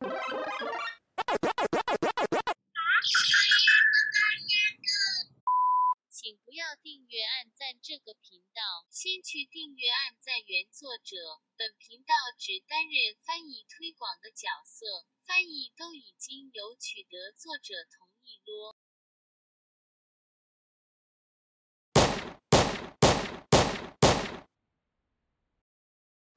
请不要订阅按赞这个频道，先去订阅按赞原作者。本频道只担任翻译推广的角色，翻译都已经有取得作者同意咯。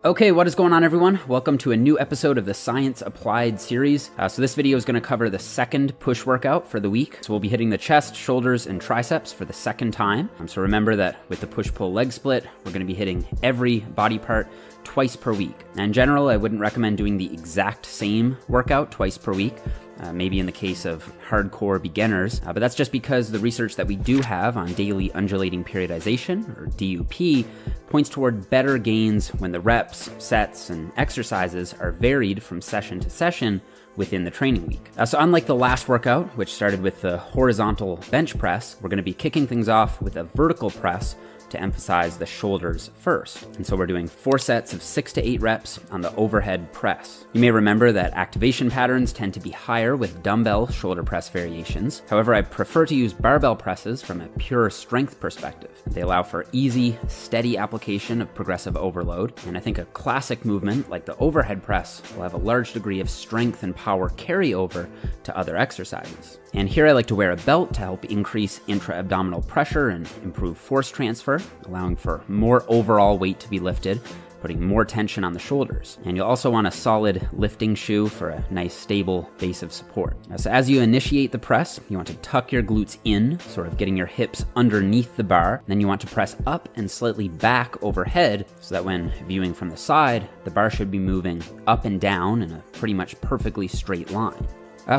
Okay, what is going on, everyone? Welcome to a new episode of the Science Applied series. So this video is going to cover the second push workout for the week. So we'll be hitting the chest, shoulders, and triceps for the second time. So remember that with the push-pull leg split, we're going to be hitting every body part twice per week. And in general, I wouldn't recommend doing the exact same workout twice per week. Maybe in the case of hardcore beginners, but that's just because the research that we do have on daily undulating periodization, or DUP, points toward better gains when the reps, sets, and exercises are varied from session to session within the training week. So unlike the last workout, which started with the horizontal bench press, we're going to be kicking things off with a vertical press to emphasize the shoulders first. And so we're doing 4 sets of 6 to 8 reps on the overhead press. You may remember that activation patterns tend to be higher with dumbbell shoulder press variations. However, I prefer to use barbell presses from a pure strength perspective. They allow for easy, steady application of progressive overload. And I think a classic movement like the overhead press will have a large degree of strength and power carryover to other exercises. And here I like to wear a belt to help increase intra-abdominal pressure and improve force transfer, allowing for more overall weight to be lifted, putting more tension on the shoulders. And you'll also want a solid lifting shoe for a nice stable base of support. So as you initiate the press, you want to tuck your glutes in, sort of getting your hips underneath the bar. Then you want to press up and slightly back overhead so that when viewing from the side, the bar should be moving up and down in a pretty much perfectly straight line.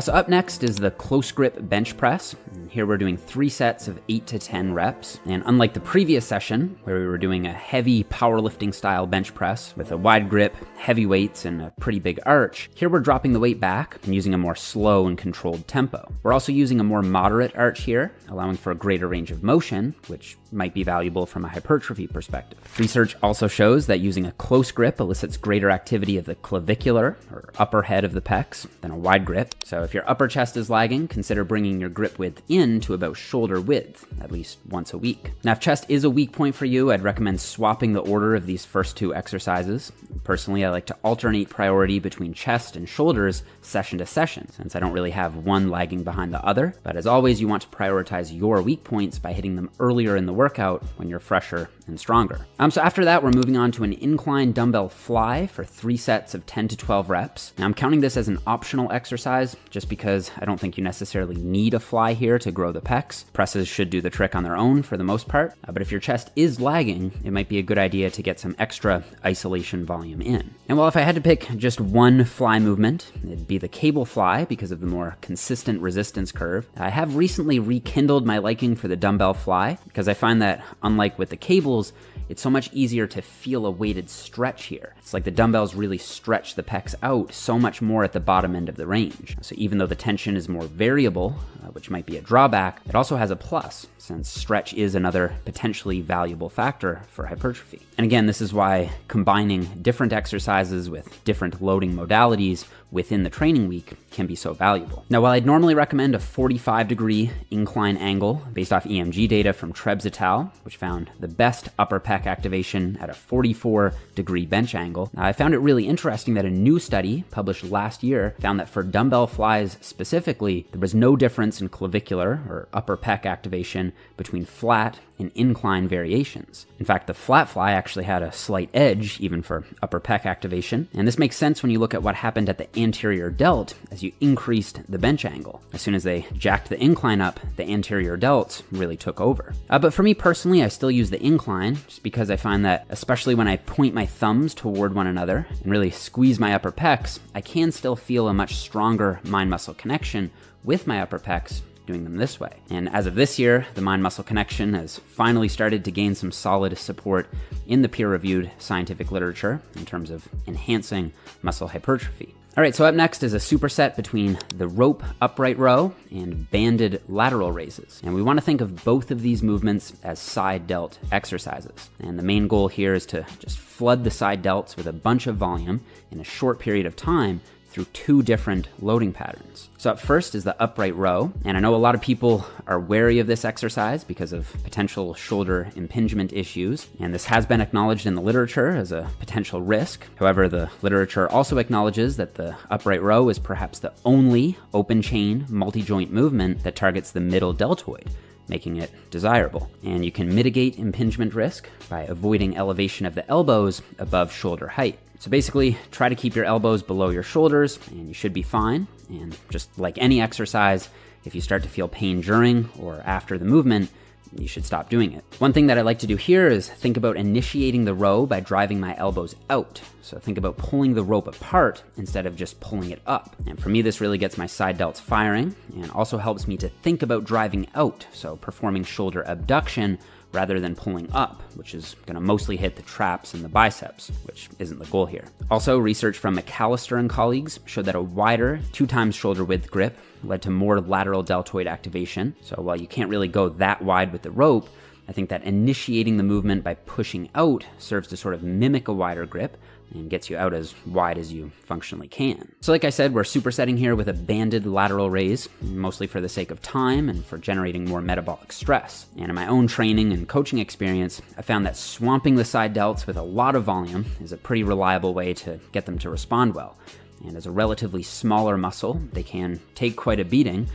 So up next is the close grip bench press. And here we're doing 3 sets of 8 to 10 reps. And unlike the previous session, where we were doing a heavy powerlifting style bench press with a wide grip, heavy weights, and a pretty big arch, here we're dropping the weight back and using a more slow and controlled tempo. We're also using a more moderate arch here, allowing for a greater range of motion, which might be valuable from a hypertrophy perspective. Research also shows that using a close grip elicits greater activity of the clavicular, or upper head of the pecs, than a wide grip. So if your upper chest is lagging, consider bringing your grip width in to about shoulder width, at least once a week. Now, if chest is a weak point for you, I'd recommend swapping the order of these first 2 exercises. Personally, I like to alternate priority between chest and shoulders session to session, since I don't really have one lagging behind the other. But as always, you want to prioritize your weak points by hitting them earlier in the workout when you're fresher and stronger. So after that, we're moving on to an incline dumbbell fly for 3 sets of 10 to 12 reps. Now, I'm counting this as an optional exercise just because I don't think you necessarily need a fly here to grow the pecs. Presses should do the trick on their own for the most part, but if your chest is lagging, it might be a good idea to get some extra isolation volume in. And well, if I had to pick just one fly movement, it'd be the cable fly because of the more consistent resistance curve. I have recently rekindled my liking for the dumbbell fly because I find that, unlike with the cables, it's so much easier to feel a weighted stretch here. It's like the dumbbells really stretch the pecs out so much more at the bottom end of the range. So even though the tension is more variable, which might be a drawback, it also has a plus, since stretch is another potentially valuable factor for hypertrophy. And again, this is why combining different exercises with different loading modalities within the training week can be so valuable. Now, while I'd normally recommend a 45-degree incline angle based off EMG data from Trebs et al., which found the best upper pec activation at a 44-degree bench angle, I found it really interesting that a new study published last year found that for dumbbell flies specifically, there was no difference in clavicular or upper pec activation between flat and incline variations. In fact, the flat fly actually had a slight edge even for upper pec activation, and this makes sense when you look at what happened at the anterior delt as you increased the bench angle. As soon as they jacked the incline up, the anterior delts really took over. But for me personally, I still use the incline just because I find that, especially when I point my thumbs toward one another and really squeeze my upper pecs, I can still feel a much stronger mind-muscle connection with my upper pecs doing them this way. And as of this year, the mind-muscle connection has finally started to gain some solid support in the peer-reviewed scientific literature in terms of enhancing muscle hypertrophy. All right, so up next is a superset between the rope upright row and banded lateral raises. And we want to think of both of these movements as side delt exercises. And the main goal here is to just flood the side delts with a bunch of volume in a short period of time through 2 different loading patterns. So up first is the upright row, and I know a lot of people are wary of this exercise because of potential shoulder impingement issues, and this has been acknowledged in the literature as a potential risk. However, the literature also acknowledges that the upright row is perhaps the only open chain multi-joint movement that targets the middle deltoid, making it desirable. And you can mitigate impingement risk by avoiding elevation of the elbows above shoulder height. So basically, try to keep your elbows below your shoulders, and you should be fine. And just like any exercise, if you start to feel pain during or after the movement, you should stop doing it. One thing that I like to do here is think about initiating the row by driving my elbows out. So think about pulling the rope apart instead of just pulling it up. And for me, this really gets my side delts firing and also helps me to think about driving out, so performing shoulder abduction rather than pulling up, which is going to mostly hit the traps and the biceps, which isn't the goal here. Also, research from McAllister and colleagues showed that a wider 2 times shoulder width grip led to more lateral deltoid activation. So while you can't really go that wide with the rope, I think that initiating the movement by pushing out serves to sort of mimic a wider grip and gets you out as wide as you functionally can. So like I said, we're supersetting here with a banded lateral raise, mostly for the sake of time and for generating more metabolic stress. And in my own training and coaching experience, I found that swamping the side delts with a lot of volume is a pretty reliable way to get them to respond well. And as a relatively smaller muscle, they can take quite a beating,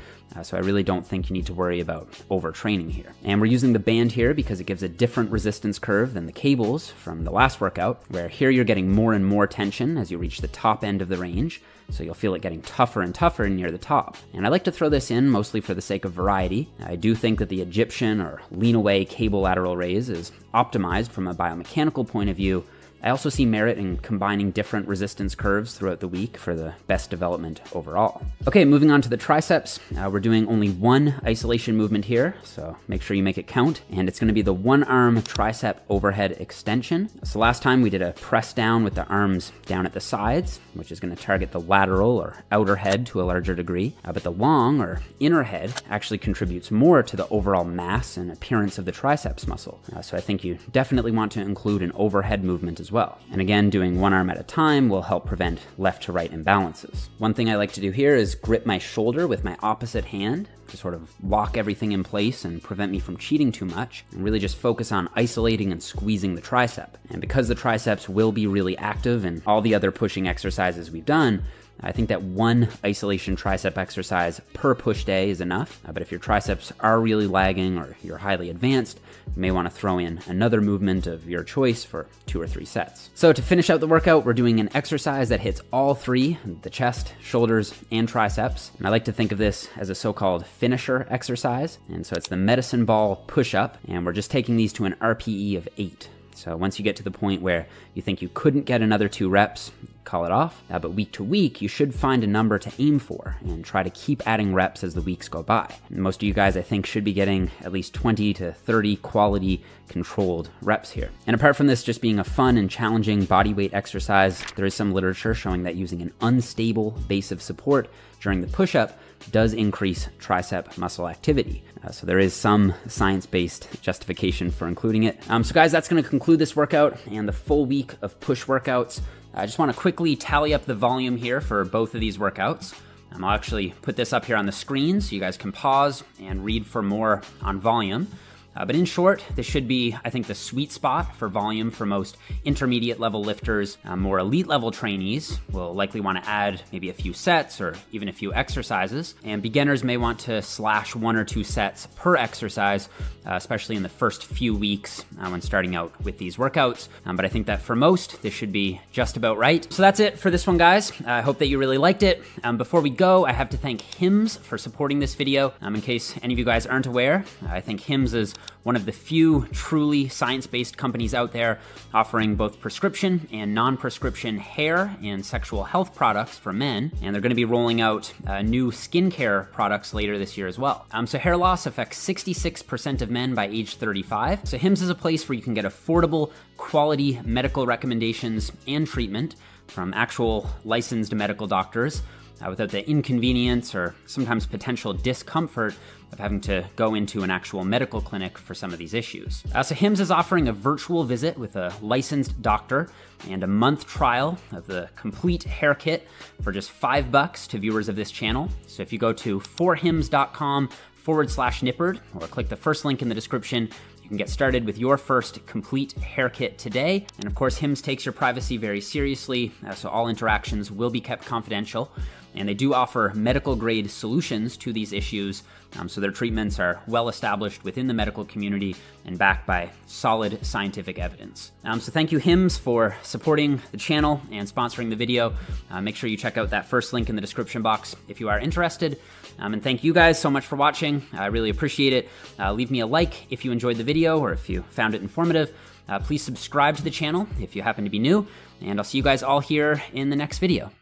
so I really don't think you need to worry about overtraining here. And we're using the band here because it gives a different resistance curve than the cables from the last workout, where here you're getting more and more tension as you reach the top end of the range, so you'll feel it getting tougher and tougher near the top. And I like to throw this in mostly for the sake of variety. I do think that the Egyptian or lean away cable lateral raise is optimized from a biomechanical point of view. I also see merit in combining different resistance curves throughout the week for the best development overall. Okay, moving on to the triceps. We're doing only 1 isolation movement here, so make sure you make it count. And it's gonna be the 1-arm tricep overhead extension. So last time we did a press down with the arms down at the sides, which is gonna target the lateral or outer head to a larger degree. But the long or inner head actually contributes more to the overall mass and appearance of the triceps muscle. So I think you definitely want to include an overhead movement as well. And again, doing 1 arm at a time will help prevent left to right imbalances. One thing I like to do here is grip my shoulder with my opposite hand to sort of lock everything in place and prevent me from cheating too much, and really just focus on isolating and squeezing the tricep. And because the triceps will be really active in all the other pushing exercises we've done, I think that 1 isolation tricep exercise per push day is enough, but if your triceps are really lagging or you're highly advanced, you may want to throw in another movement of your choice for 2 or 3 sets. So to finish out the workout, we're doing an exercise that hits all 3, the chest, shoulders, and triceps. And I like to think of this as a so-called finisher exercise. And so it's the medicine ball push-up, and we're just taking these to an RPE of 8. So once you get to the point where you think you couldn't get another 2 reps, call it off. But week to week, you should find a number to aim for and try to keep adding reps as the weeks go by. And most of you guys, I think, should be getting at least 20 to 30 quality controlled reps here. And apart from this just being a fun and challenging body weight exercise, there is some literature showing that using an unstable base of support during the push-up does increase tricep muscle activity. So there is some science-based justification for including it. So guys, that's gonna conclude this workout and the full week of push workouts. I just wanna quickly tally up the volume here for both of these workouts. I'll actually put this up here on the screen so you guys can pause and read for more on volume. But in short, this should be, I think, the sweet spot for volume for most intermediate level lifters. More elite level trainees will likely want to add maybe a few sets or even a few exercises. And beginners may want to slash 1 or 2 sets per exercise, especially in the first few weeks when starting out with these workouts. But I think that for most, this should be just about right. So that's it for this one, guys. I hope that you really liked it. Before we go, I have to thank Hims for supporting this video. In case any of you guys aren't aware, I think Hims is one of the few truly science-based companies out there offering both prescription and non-prescription hair and sexual health products for men. And they're gonna be rolling out new skincare products later this year as well. So hair loss affects 66% of men by age 35. So Hims is a place where you can get affordable, quality medical recommendations and treatment from actual licensed medical doctors. without the inconvenience or sometimes potential discomfort of having to go into an actual medical clinic for some of these issues. So Hims is offering a virtual visit with a licensed doctor and a month trial of the complete hair kit for just $5 to viewers of this channel. So if you go to forhims.com/Nippard or click the first link in the description, you can get started with your first complete hair kit today. And of course, Hims takes your privacy very seriously, so all interactions will be kept confidential. And they do offer medical-grade solutions to these issues, so their treatments are well-established within the medical community and backed by solid scientific evidence. So thank you, Hims, for supporting the channel and sponsoring the video. Make sure you check out that first link in the description box if you are interested. And thank you guys so much for watching. I really appreciate it. Leave me a like if you enjoyed the video or if you found it informative. Please subscribe to the channel if you happen to be new, and I'll see you guys all here in the next video.